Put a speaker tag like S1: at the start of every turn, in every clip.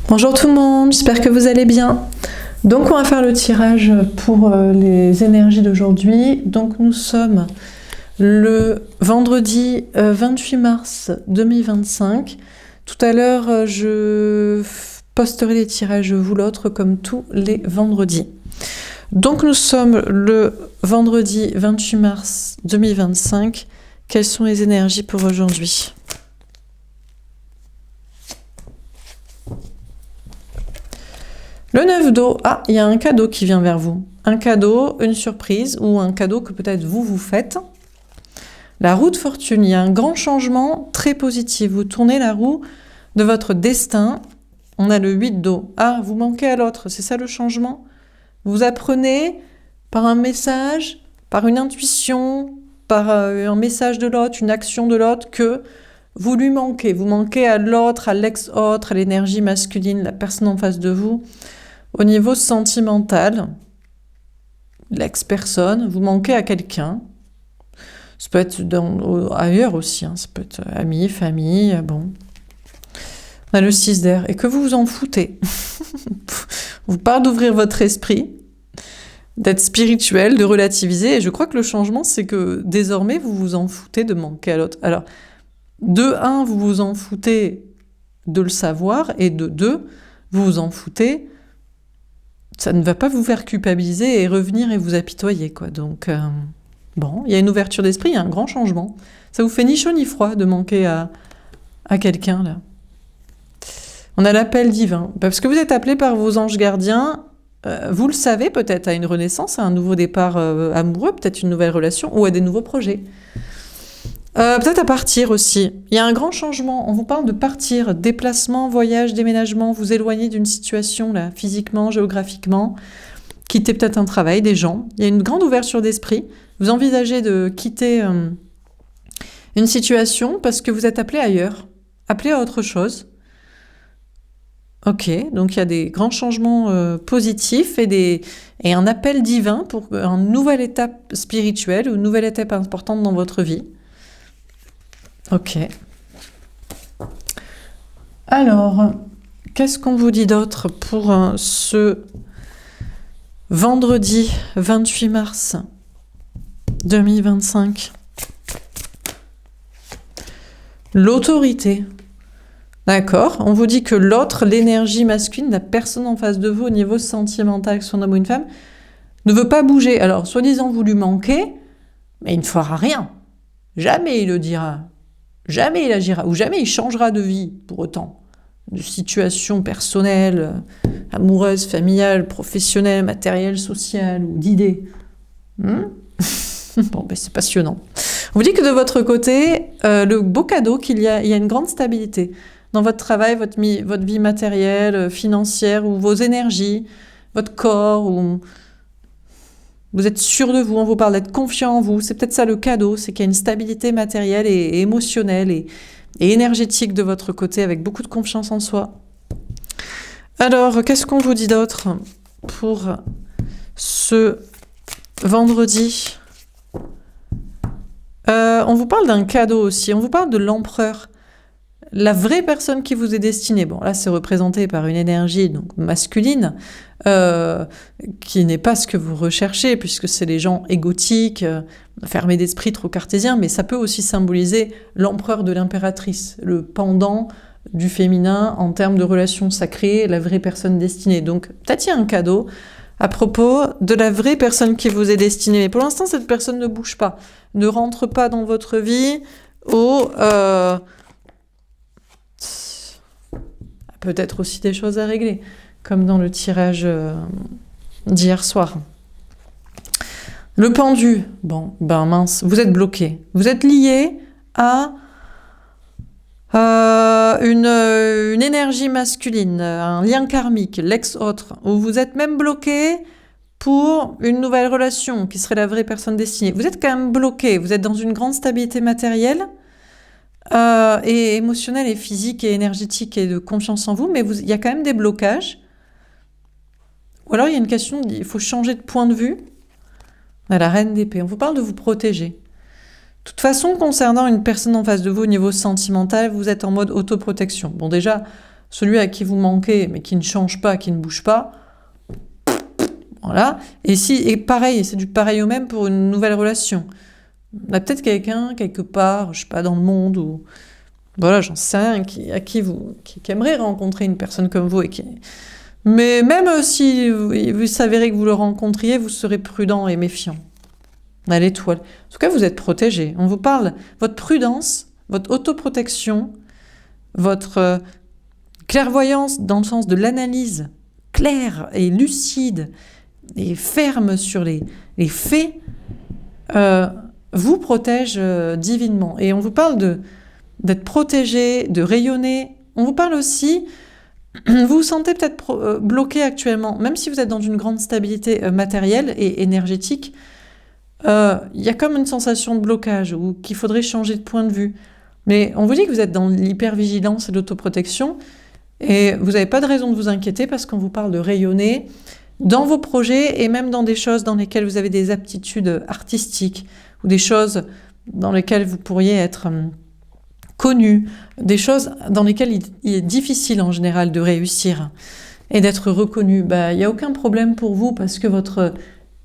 S1: Bonjour tout le monde, j'espère que vous allez bien. Donc on va faire le tirage pour les énergies d'aujourd'hui. Donc nous sommes le vendredi 28 mars 2025. Tout à l'heure je posterai les tirages vous l'autre comme tous les vendredis. Donc nous sommes le vendredi 28 mars 2025. Quelles sont les énergies pour aujourd'hui ? Le 9 d'eau, il y a un cadeau qui vient vers vous. Un cadeau, une surprise ou un cadeau que peut-être vous faites. La roue de fortune, il y a un grand changement très positif. Vous tournez la roue de votre destin. On a le 8 d'eau. Vous manquez à l'autre, c'est ça le changement ? Vous apprenez par un message, par une intuition, par un message de l'autre, une action de l'autre que vous lui manquez. Vous manquez à l'autre, à l'ex-autre, à l'énergie masculine, la personne en face de vous. Au niveau sentimental, l'ex-personne, vous manquez à quelqu'un. Ça peut être ailleurs aussi, ça peut être amis, famille, bon. On a le 6 d'air, et que vous vous en foutez. Vous parlez d'ouvrir votre esprit, d'être spirituel, de relativiser, et je crois que le changement, c'est que désormais, vous vous en foutez de manquer à l'autre. Alors, de 1, vous vous en foutez de le savoir, et de 2, vous vous en foutez. Ça ne va pas vous faire culpabiliser et revenir et vous apitoyer, quoi. Donc, bon, il y a une ouverture d'esprit, il y a un grand changement. Ça vous fait ni chaud ni froid de manquer à quelqu'un, là. On a l'appel divin. Parce que vous êtes appelé par vos anges gardiens, vous le savez peut-être, à une renaissance, à un nouveau départ amoureux, peut-être une nouvelle relation ou à des nouveaux projets. Peut-être à partir aussi. Il y a un grand changement. On vous parle de partir, déplacement, voyage, déménagement, vous éloigner d'une situation là, physiquement, géographiquement, quitter peut-être un travail, des gens. Il y a une grande ouverture d'esprit. Vous envisagez de quitter une situation parce que vous êtes appelé ailleurs, appelé à autre chose. Ok, donc il y a des grands changements positifs et un appel divin pour une nouvelle étape spirituelle ou une nouvelle étape importante dans votre vie. Ok. Alors, qu'est-ce qu'on vous dit d'autre pour ce vendredi 28 mars 2025 ? L'autorité. D'accord, on vous dit que l'autre, l'énergie masculine, la personne en face de vous au niveau sentimental, que ce soit un homme ou une femme, ne veut pas bouger. Alors, soi-disant, vous lui manquez, mais il ne fera rien. Jamais il le dira. Jamais il agira, ou jamais il changera de vie, pour autant. De situation personnelle, amoureuse, familiale, professionnelle, matérielle, sociale, ou d'idées. Bon, c'est passionnant. On vous dit que de votre côté, le beau cadeau il y a une grande stabilité. Dans votre travail, votre vie matérielle, financière, ou vos énergies, votre corps, ou vous êtes sûr de vous, on vous parle d'être confiant en vous. C'est peut-être ça le cadeau, c'est qu'il y a une stabilité matérielle et émotionnelle et énergétique de votre côté, avec beaucoup de confiance en soi. Alors, qu'est-ce qu'on vous dit d'autre pour ce vendredi ? On vous parle d'un cadeau aussi, on vous parle de l'empereur. La vraie personne qui vous est destinée, bon là c'est représenté par une énergie donc masculine, qui n'est pas ce que vous recherchez, puisque c'est les gens égotiques, fermés d'esprit, trop cartésiens, mais ça peut aussi symboliser l'empereur de l'impératrice, le pendant du féminin en termes de relations sacrées, la vraie personne destinée. Donc peut-être il y a un cadeau à propos de la vraie personne qui vous est destinée. Mais pour l'instant, cette personne ne bouge pas, ne rentre pas dans votre vie, ou peut-être aussi des choses à régler, comme dans le tirage d'hier soir. Le pendu, mince, vous êtes bloqué. Vous êtes lié à une énergie masculine, un lien karmique, l'ex-autre, où vous êtes même bloqué pour une nouvelle relation, qui serait la vraie personne destinée. Vous êtes quand même bloqué, vous êtes dans une grande stabilité matérielle, et émotionnelle et physique et énergétique et de confiance en vous, mais il y a quand même des blocages. Ou alors il y a une question, il faut changer de point de vue. On a la reine d'épée, on vous parle de vous protéger. De toute façon, concernant une personne en face de vous au niveau sentimental, vous êtes en mode autoprotection. Bon déjà, celui à qui vous manquez, mais qui ne change pas, qui ne bouge pas, voilà. Et pareil, c'est du pareil au même pour une nouvelle relation. Il y a peut-être quelqu'un, quelque part, je sais pas, dans le monde, ou voilà, j'en sais rien, qui aimerait rencontrer une personne comme vous. Mais même si vous s'avérez que vous le rencontriez, vous serez prudent et méfiant. À l'étoile. En tout cas, vous êtes protégé. On vous parle, votre prudence, votre autoprotection, votre clairvoyance dans le sens de l'analyse claire et lucide et ferme sur les faits, vous protège divinement. Et on vous parle d'être protégé, de rayonner. On vous parle aussi, vous vous sentez peut-être bloqué actuellement, même si vous êtes dans une grande stabilité matérielle et énergétique, il y a comme une sensation de blocage ou qu'il faudrait changer de point de vue. Mais on vous dit que vous êtes dans l'hypervigilance et l'autoprotection et vous n'avez pas de raison de vous inquiéter parce qu'on vous parle de rayonner dans vos projets et même dans des choses dans lesquelles vous avez des aptitudes artistiques ou des choses dans lesquelles vous pourriez être connu, des choses dans lesquelles il est difficile en général de réussir et d'être reconnu. Il n'y a aucun problème pour vous parce que votre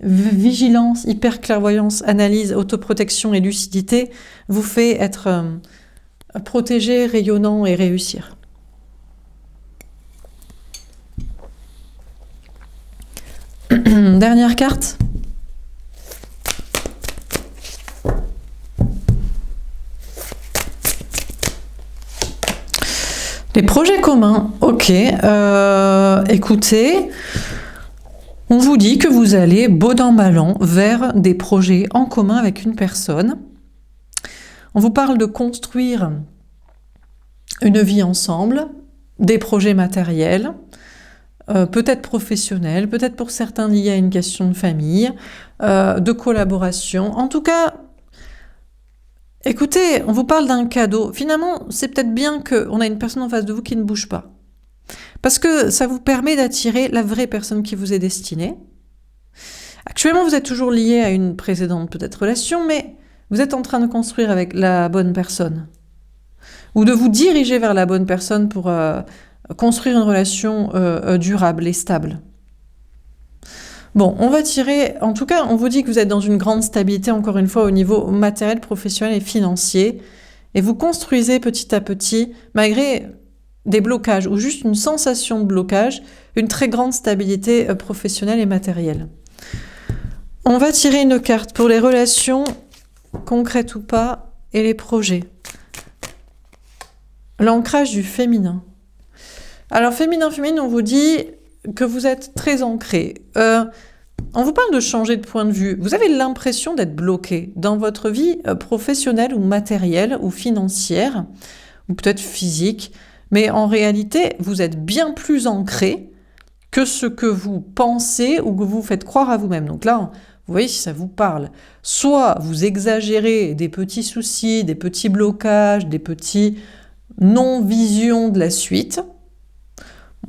S1: vigilance, hyper-clairvoyance, analyse, autoprotection et lucidité vous fait être protégé, rayonnant et réussir. Dernière carte. Les projets communs, ok. Écoutez, on vous dit que vous allez, beau an mal an, vers des projets en commun avec une personne. On vous parle de construire une vie ensemble, des projets matériels, peut-être professionnels, peut-être pour certains liés à une question de famille, de collaboration. En tout cas, écoutez, on vous parle d'un cadeau. Finalement, c'est peut-être bien qu'on a une personne en face de vous qui ne bouge pas. Parce que ça vous permet d'attirer la vraie personne qui vous est destinée. Actuellement, vous êtes toujours lié à une précédente peut-être relation, mais vous êtes en train de construire avec la bonne personne. Ou de vous diriger vers la bonne personne pour construire une relation durable et stable. Bon, on va tirer, en tout cas, on vous dit que vous êtes dans une grande stabilité, encore une fois, au niveau matériel, professionnel et financier, et vous construisez petit à petit, malgré des blocages, ou juste une sensation de blocage, une très grande stabilité professionnelle et matérielle. On va tirer une carte pour les relations, concrètes ou pas, et les projets. L'ancrage du féminin. Alors, féminin, on vous dit que vous êtes très ancré. On vous parle de changer de point de vue. Vous avez l'impression d'être bloqué dans votre vie professionnelle ou matérielle ou financière, ou peut-être physique, mais en réalité, vous êtes bien plus ancré que ce que vous pensez ou que vous faites croire à vous-même. Donc là, vous voyez si ça vous parle. Soit vous exagérez des petits soucis, des petits blocages, des petits non-visions de la suite.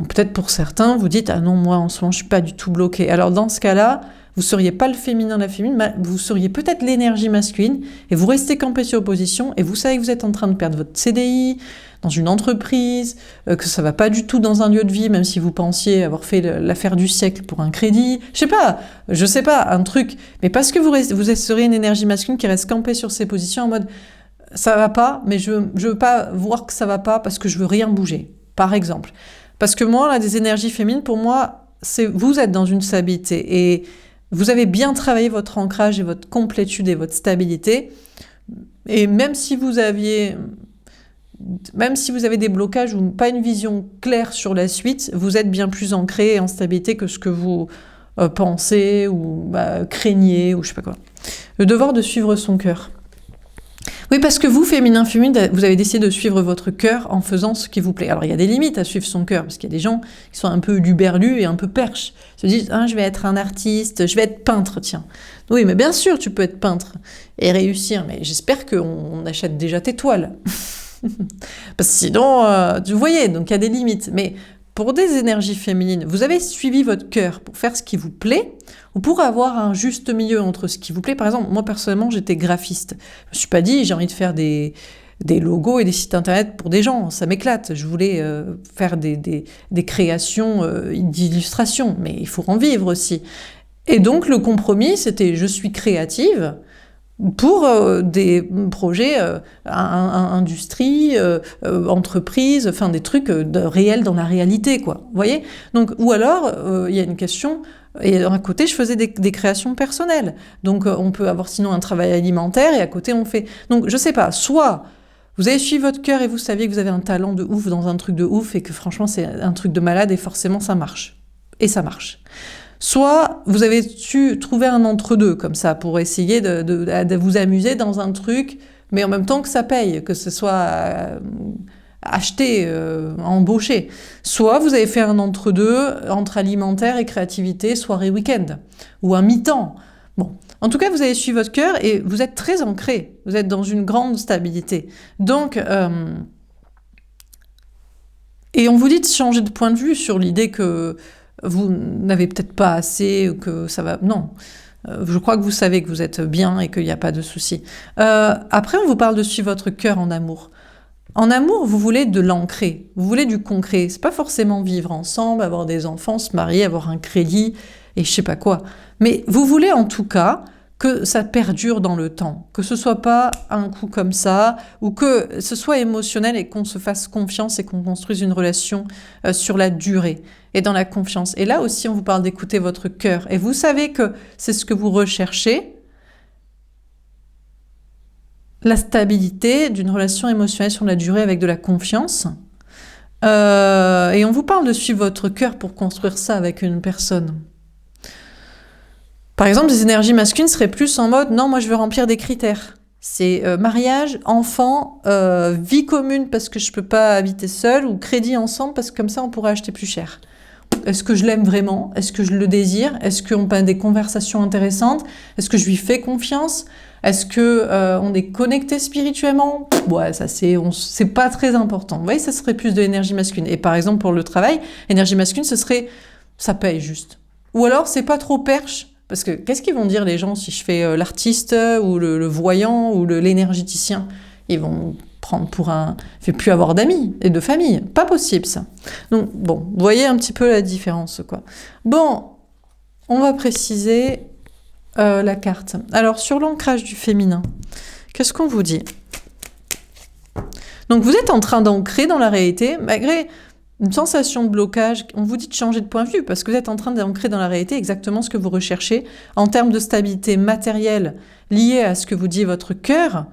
S1: Peut-être pour certains, vous dites « Ah non, moi en ce moment, je suis pas du tout bloqué ». Alors dans ce cas-là, vous ne seriez pas le féminin, la féminine, vous seriez peut-être l'énergie masculine et vous restez campé sur opposition et vous savez que vous êtes en train de perdre votre CDI dans une entreprise, que ça va pas du tout dans un lieu de vie, même si vous pensiez avoir fait l'affaire du siècle pour un crédit. Je sais pas, un truc. Mais parce que vous serez une énergie masculine qui reste campée sur ses positions en mode « Ça va pas, mais je veux pas voir que ça va pas parce que je veux rien bouger », par exemple. Parce que moi, là, des énergies féminines, pour moi, vous êtes dans une stabilité et vous avez bien travaillé votre ancrage et votre complétude et votre stabilité. Et même si vous avez des blocages ou pas une vision claire sur la suite, vous êtes bien plus ancré et en stabilité que ce que vous pensez ou craignez ou je sais pas quoi. Le devoir de suivre son cœur. Oui, parce que vous, féminin, vous avez décidé de suivre votre cœur en faisant ce qui vous plaît. Alors, il y a des limites à suivre son cœur, parce qu'il y a des gens qui sont un peu luberlus et un peu perches. Ils se disent « Ah, je vais être un artiste, je vais être peintre, tiens. » Oui, mais bien sûr, tu peux être peintre et réussir, mais j'espère qu'on achète déjà tes toiles. Parce que sinon, vous voyez, donc il y a des limites. Mais pour des énergies féminines, vous avez suivi votre cœur pour faire ce qui vous plaît ou pour avoir un juste milieu entre ce qui vous plaît. Par exemple, moi personnellement, j'étais graphiste. Je me suis pas dit j'ai envie de faire des des logos et des sites internet pour des gens, ça m'éclate. Je voulais faire des créations d'illustrations, mais il faut en vivre aussi. Et donc le compromis, c'était je suis créative pour des projets industrie, entreprise, enfin des trucs réels dans la réalité, quoi. Vous voyez? Donc, ou alors, il y a une question, et à côté, je faisais des créations personnelles. Donc, on peut avoir sinon un travail alimentaire, et à côté, on fait... Donc, je sais pas, soit vous avez suivi votre cœur et vous saviez que vous avez un talent de ouf dans un truc de ouf, et que franchement, c'est un truc de malade, et forcément, ça marche. Et ça marche. Soit vous avez su trouver un entre-deux, comme ça, pour essayer de vous amuser dans un truc, mais en même temps que ça paye, que ce soit acheté, embauché. Soit vous avez fait un entre-deux, entre alimentaire et créativité, soirée week-end, ou un mi-temps. Bon, en tout cas, vous avez suivi votre cœur et vous êtes très ancré, vous êtes dans une grande stabilité. Donc, et on vous dit de changer de point de vue sur l'idée que vous n'avez peut-être pas assez, que ça va... Non, je crois que vous savez que vous êtes bien et qu'il n'y a pas de souci. Après, on vous parle de suivre votre cœur en amour. En amour, vous voulez de l'ancrer, vous voulez du concret. C'est pas forcément vivre ensemble, avoir des enfants, se marier, avoir un crédit et je sais pas quoi. Mais vous voulez en tout cas que ça perdure dans le temps, que ce soit pas un coup comme ça, ou que ce soit émotionnel et qu'on se fasse confiance et qu'on construise une relation sur la durée et dans la confiance. Et là aussi, on vous parle d'écouter votre cœur. Et vous savez que c'est ce que vous recherchez, la stabilité d'une relation émotionnelle sur la durée avec de la confiance. Et on vous parle de suivre votre cœur pour construire ça avec une personne. Par exemple, des énergies masculines seraient plus en mode « Non, moi je veux remplir des critères ». C'est mariage, enfant, vie commune parce que je peux pas habiter seule, ou crédit ensemble parce que comme ça on pourrait acheter plus cher. Est-ce que je l'aime vraiment? Est-ce que je le désire? Est-ce qu'on a des conversations intéressantes? Est-ce que je lui fais confiance? Est-ce que on est connecté spirituellement? Ouais, ça c'est pas très important. Vous voyez, ça serait plus de l'énergie masculine. Et par exemple pour le travail, l'énergie masculine, ce serait ça paye juste. Ou alors c'est pas trop perche. Parce que qu'est-ce qu'ils vont dire les gens si je fais l'artiste ou le voyant ou l'énergéticien? Ils vont prendre pour un... Il ne fait plus avoir d'amis et de famille. Pas possible ça. Donc bon, vous voyez un petit peu la différence, quoi. Bon, on va préciser la carte. Alors sur l'ancrage du féminin, qu'est-ce qu'on vous dit? Donc vous êtes en train d'ancrer dans la réalité, malgré... une sensation de blocage, on vous dit de changer de point de vue parce que vous êtes en train d'ancrer dans la réalité exactement ce que vous recherchez en termes de stabilité matérielle liée à ce que vous dit votre cœur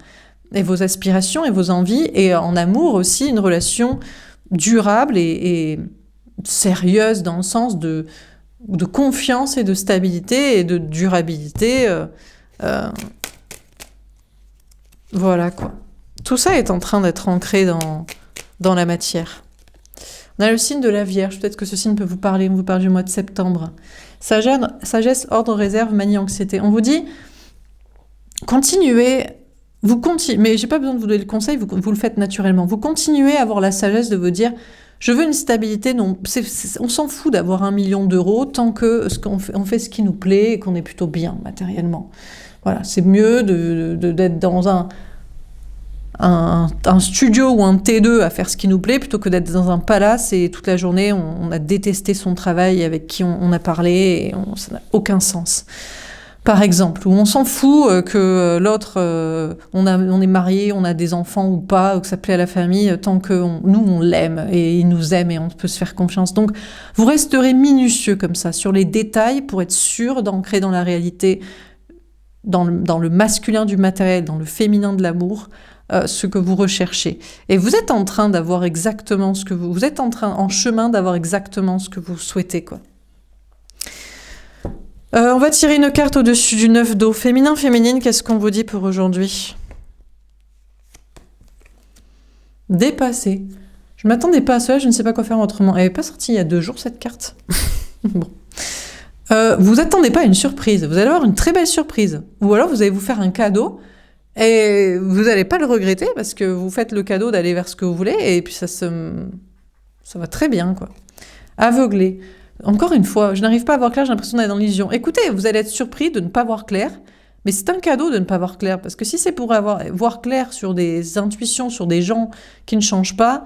S1: et vos aspirations et vos envies, et en amour aussi une relation durable et sérieuse dans le sens de confiance et de stabilité et de durabilité. Voilà quoi. Tout ça est en train d'être ancré dans la matière. On a le signe de la Vierge, peut-être que ce signe peut vous parler, on vous parle du mois de septembre. Sagesse, ordre, réserve, manie, anxiété. On vous dit, continuez, mais j'ai pas besoin de vous donner le conseil, vous le faites naturellement. Vous continuez à avoir la sagesse de vous dire, je veux une stabilité, non, on s'en fout d'avoir 1 million d'euros tant que on fait ce qui nous plaît et qu'on est plutôt bien matériellement. Voilà, c'est mieux d'être dans un studio ou un T2 à faire ce qui nous plaît plutôt que d'être dans un palace et toute la journée on a détesté son travail avec qui on a parlé et ça n'a aucun sens. Par exemple, où on s'en fout que l'autre, on est marié, on a des enfants ou pas, ou que ça plaît à la famille, tant que nous on l'aime et il nous aime et on peut se faire confiance. Donc vous resterez minutieux comme ça sur les détails pour être sûr d'ancrer dans la réalité, dans le masculin du matériel, dans le féminin de l'amour, ce que vous recherchez. Et vous êtes en train d'avoir exactement ce que vous êtes en chemin d'avoir exactement ce que vous souhaitez, quoi. On va tirer une carte au-dessus du 9 d'eau. Féminin, féminine, qu'est-ce qu'on vous dit pour aujourd'hui? Dépassé. Je ne m'attendais pas à cela, je ne sais pas quoi faire autrement. Elle n'est pas sortie il y a 2 jours, cette carte. Bon. Vous attendez pas à une surprise. Vous allez avoir une très belle surprise. Ou alors vous allez vous faire un cadeau et vous n'allez pas le regretter parce que vous faites le cadeau d'aller vers ce que vous voulez et puis ça va très bien, quoi. Aveuglé. Encore une fois, je n'arrive pas à voir clair, j'ai l'impression d'être dans l'illusion. Écoutez, vous allez être surpris de ne pas voir clair, Mais c'est un cadeau de ne pas voir clair, parce que si c'est pour voir clair sur des intuitions, sur des gens qui ne changent pas,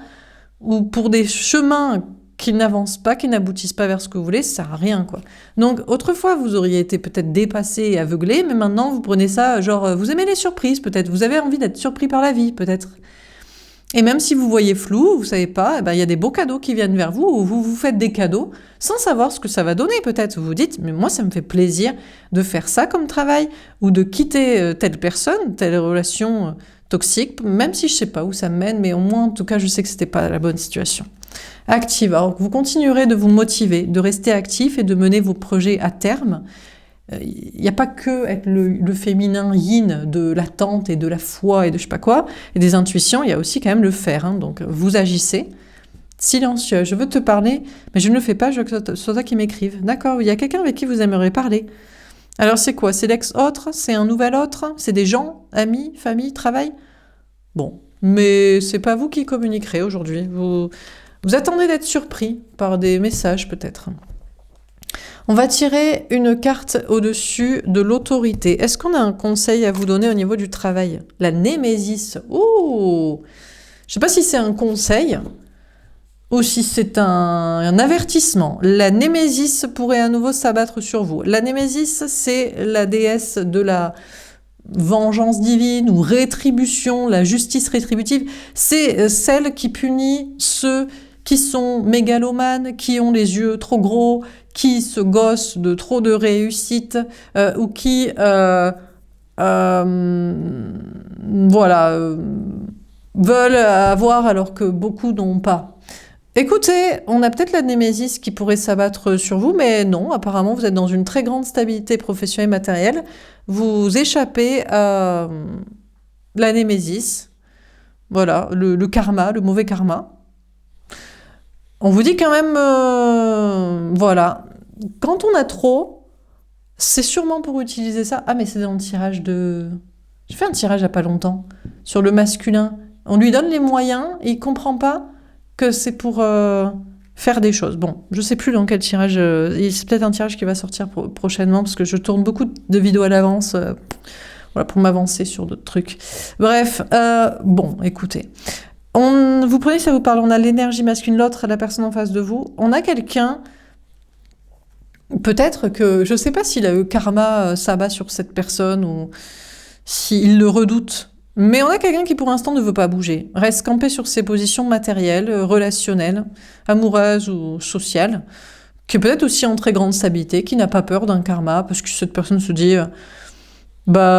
S1: ou pour des chemins qui n'avancent pas, qui n'aboutissent pas vers ce que vous voulez, ça sert à rien, quoi. Donc, autrefois, vous auriez été peut-être dépassé et aveuglé, mais maintenant, vous prenez ça, genre, vous aimez les surprises, peut-être, vous avez envie d'être surpris par la vie, peut-être. Et même si vous voyez flou, vous savez pas, eh ben, il y a des beaux cadeaux qui viennent vers vous, ou vous vous faites des cadeaux, sans savoir ce que ça va donner, peut-être. Vous vous dites, mais moi, ça me fait plaisir de faire ça comme travail, ou de quitter telle personne, telle relation toxique, même si je sais pas où ça me mène, mais au moins, en tout cas, je sais que c'était pas la bonne situation. Active. Alors, vous continuerez de vous motiver, de rester actif et de mener vos projets à terme. Il n'y a pas que être le féminin yin de l'attente et de la foi et de je sais pas quoi, et des intuitions, il y a aussi quand même le faire. Hein. Donc, vous agissez. Silencieux. Je veux te parler, mais je ne le fais pas, je veux que ce soit toi qui m'écrive. D'accord, il y a quelqu'un avec qui vous aimeriez parler. Alors, c'est quoi? C'est l'ex-autre? C'est un nouvel autre? C'est des gens? Amis? Famille? Travail? Bon. Mais c'est pas vous qui communiquerez aujourd'hui. Vous attendez d'être surpris par des messages, peut-être. On va tirer une carte au-dessus de l'autorité. Est-ce qu'on a un conseil à vous donner au niveau du travail? La némésis. Ouh! Je ne sais pas si c'est un conseil ou si c'est un avertissement. La némésis pourrait à nouveau s'abattre sur vous. La némésis, c'est la déesse de la vengeance divine ou rétribution, la justice rétributive. C'est celle qui punit ceux qui sont mégalomanes, qui ont les yeux trop gros, qui se gossent de trop de réussite, ou qui veulent avoir alors que beaucoup n'ont pas. Écoutez, on a peut-être la némésis qui pourrait s'abattre sur vous, mais non, apparemment vous êtes dans une très grande stabilité professionnelle et matérielle. Vous échappez à la némésis, voilà, le karma, le mauvais karma. On vous dit quand même, voilà, quand on a trop, c'est sûrement pour utiliser ça. Ah, mais c'est dans le tirage de... J'ai fait un tirage il n'y a pas longtemps, sur le masculin. On lui donne les moyens et il ne comprend pas que c'est pour faire des choses. Bon, je ne sais plus dans quel tirage, c'est peut-être un tirage qui va sortir prochainement, parce que je tourne beaucoup de vidéos à l'avance, voilà, pour m'avancer sur d'autres trucs. Bref, bon, écoutez... vous prenez, ça vous parle, on a l'énergie masculine, l'autre, la personne en face de vous. On a quelqu'un, peut-être que, je ne sais pas si le karma s'abat sur cette personne ou s'il le redoute, mais on a quelqu'un qui pour l'instant ne veut pas bouger, reste campé sur ses positions matérielles, relationnelles, amoureuses ou sociales, qui est peut-être aussi en très grande stabilité, qui n'a pas peur d'un karma, parce que cette personne se dit... voilà,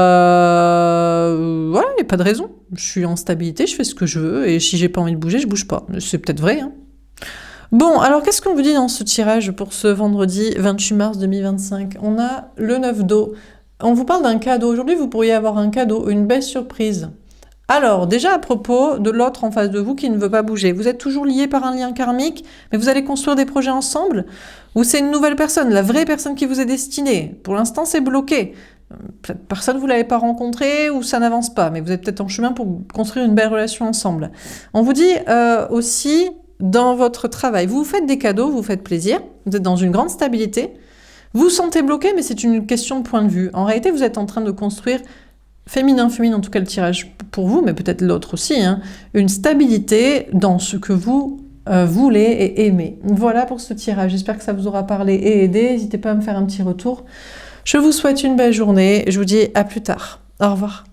S1: il n'y a pas de raison. Je suis en stabilité, je fais ce que je veux, et si j'ai pas envie de bouger, je bouge pas. C'est peut-être vrai, hein. Bon, alors qu'est-ce qu'on vous dit dans ce tirage pour ce vendredi 28 mars 2025? On a le 9 d'eau. On vous parle d'un cadeau. Aujourd'hui, vous pourriez avoir un cadeau, une belle surprise. Alors, déjà à propos de l'autre en face de vous qui ne veut pas bouger, vous êtes toujours liés par un lien karmique, mais vous allez construire des projets ensemble? Ou c'est une nouvelle personne, la vraie personne qui vous est destinée? Pour l'instant, c'est bloqué. Personne vous l'avez pas rencontré ou ça n'avance pas, mais vous êtes peut-être en chemin pour construire une belle relation ensemble. On vous dit aussi, dans votre travail, vous vous faites des cadeaux, vous vous faites plaisir, vous êtes dans une grande stabilité, vous vous sentez bloqué, mais c'est une question de point de vue. En réalité, vous êtes en train de construire, féminin, en tout cas le tirage pour vous, mais peut-être l'autre aussi, hein, une stabilité dans ce que vous voulez et aimez. Voilà pour ce tirage, j'espère que ça vous aura parlé et aidé, n'hésitez pas à me faire un petit retour. Je vous souhaite une belle journée, je vous dis à plus tard. Au revoir.